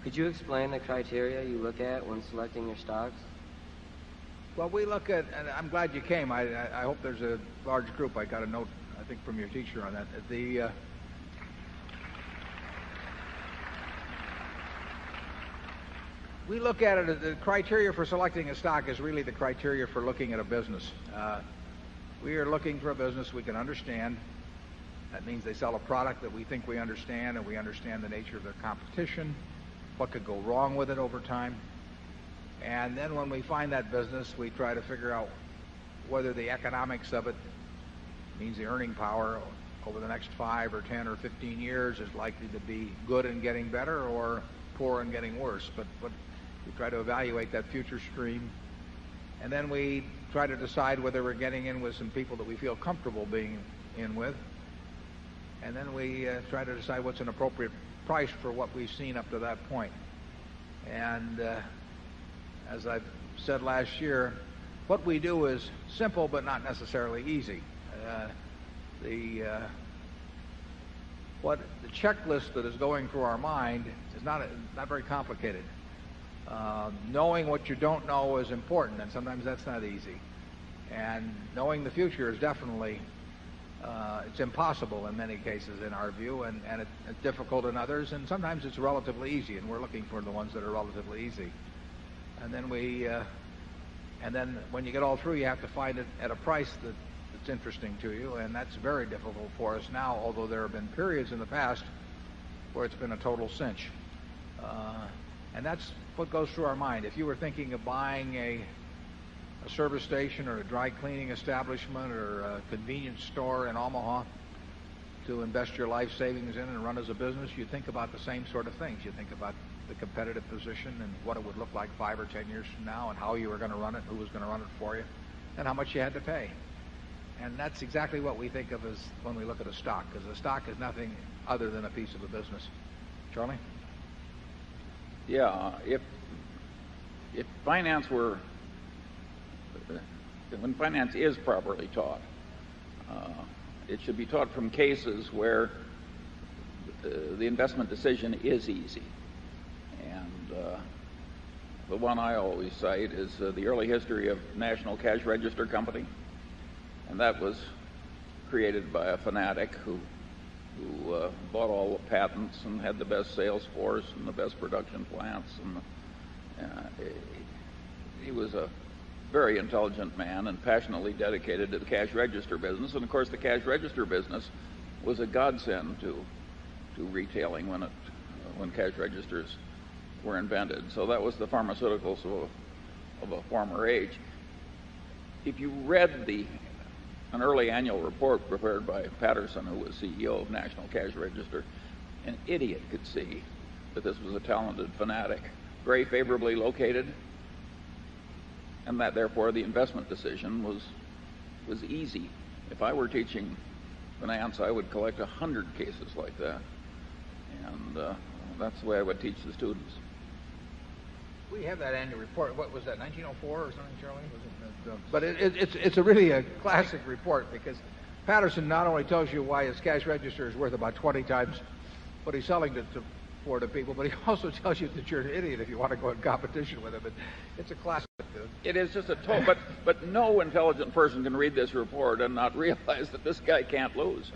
Could you explain the criteria you look at when selecting your stocks? Well, we look at, and I'm glad you came. I hope there's a large group. I got a note, I think, from your teacher on that. We look at it, the criteria for selecting a stock is really the criteria for looking at a business. We are looking for a business we can understand. That means they sell a product that we think we understand, and we understand the nature of their competition, what could go wrong with it over time. And then when we find that business, we try to figure out whether the economics of it means the earning power over the next 5 or 10 or 15 years is likely to be good and getting better or poor and getting worse. But we try to evaluate that future stream. And then we try to decide whether we're getting in with some people that we feel comfortable being in with. And then we try to decide what's an appropriate price for what we've seen up to that point. And as I've said last year, what we do is simple but not necessarily easy. The checklist that is going through our mind is not very complicated. Knowing what you don't know is important, and sometimes that's not easy. And knowing the future is definitely it's impossible in many cases in our view, and it's difficult in others, and sometimes it's relatively easy, and we're looking for the ones that are relatively easy. And then when you get all through, you have to find it at a price that's interesting to you, and that's very difficult for us now, although there have been periods in the past where it's been a total cinch. And that's what goes through our mind. If you were thinking of buying a service station or a dry cleaning establishment or a convenience store in Omaha to invest your life savings in and run as a business, you think about the same sort of things. You think about the competitive position and what it would look like 5 or 10 years from now, and how you were going to run it, who was going to run it for you, and how much you had to pay. And that's exactly what we think of as when we look at a stock, because a stock is nothing other than a piece of a business. Charlie? Yeah, if finance were, when finance is properly taught, it should be taught from cases where the investment decision is easy. And the one I always cite is the early history of National Cash Register Company, and that was created by a fanatic who bought all the patents and had the best sales force and the best production plants, and he was a very intelligent man and passionately dedicated to the cash register business. And of course, the cash register business was a godsend to retailing when cash registers were invented. So that was the pharmaceuticals of a former age. If you read an early annual report prepared by Patterson, who was CEO of National Cash Register, an idiot could see that this was a talented fanatic, very favorably located, and that therefore the investment decision was easy. If I were teaching finance, I would collect 100 cases like that, and that's the way I would teach the students. We have that annual report. What was that, 1904 or something, Charlie? But it's a really a classic report, because Patterson not only tells you why his cash register is worth about 20 times what he's selling for to people, but he also tells you that you're an idiot if you want to go in competition with him. It's a classic. It is just a total, but no intelligent person can read this report and not realize that this guy can't lose.